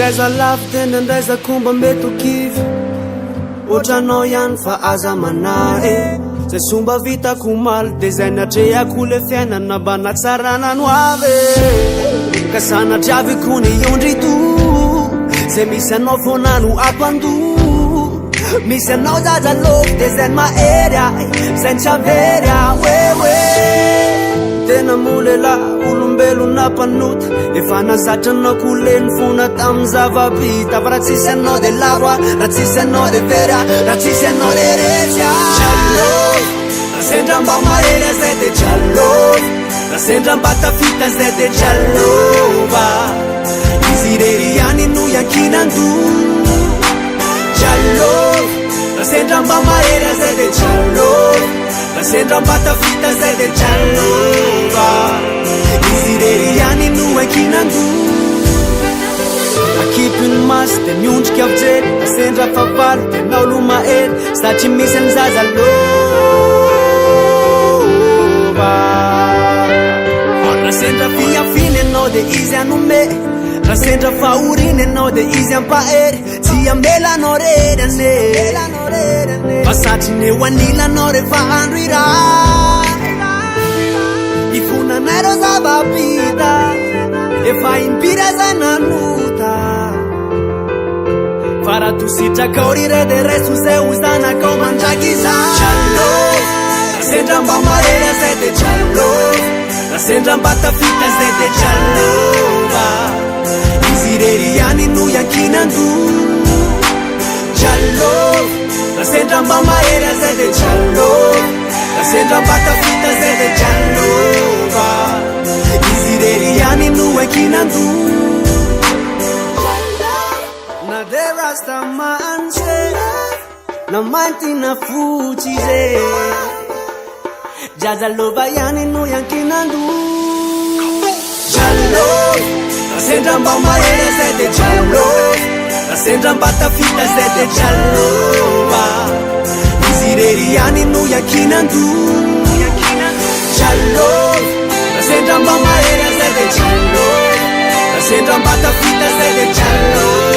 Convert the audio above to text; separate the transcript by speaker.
Speaker 1: Andraiza lafo tena andraiza komba mety ho kivy ohatranao ihany fa aza manahy zay somba vitako maly de zay natreako le fiainana mbana tsarana no avy ka sanadriaviko ny ondrito zay misy anao fonano ampando misy anao jajaloko de zay mahery zay ntsavery wewe tena molela olombelona mpanota efa nazatranako leny fona tamin'ny zava-bita fa raha tsisy anao de lava raha tsisy anao de vera raha tsisy anao de retsy jalo rasendra mba mahery zay de jalo rasendra mba tafita zay de jalova izy rery ihany no yankinando jalo rasendra mba mahery zay de jalo rasendra mba tafita zay de jalova izy rery ihany no yankinando akipiny masy de miondrika avjery rasendra favaly de nao lo mahery satria misy any zajalova rasendra fiafiny anao de izy anome rasendra fahoriny anao de izy ampahery tsy ambelanao rery ane fa satry ny ho anilanao rehefa andro ira ifonanay reo zava-bita efa impira zay nanota fa raha tositraka rire de reso zay ho zanakao mandraky zany jalo rasendra mba mahery zay de jalo rasendra mba tafita zay de jalova izy rery ihany no yankinando jalo rasendra mba mahery zay de jalo rasendra mba tafita zay de jalova izy rery ihany no yankinando na de rastaman zay na mainty na fotsy zay jajalova ihany no yankinando jalo rasendra mba mahery zay de jalo rasendra mba tafita zay de jalova izy rery ihany no yankinando jalo rasendra mba mahery zay de jalo rasendra mba tafita zay de jalova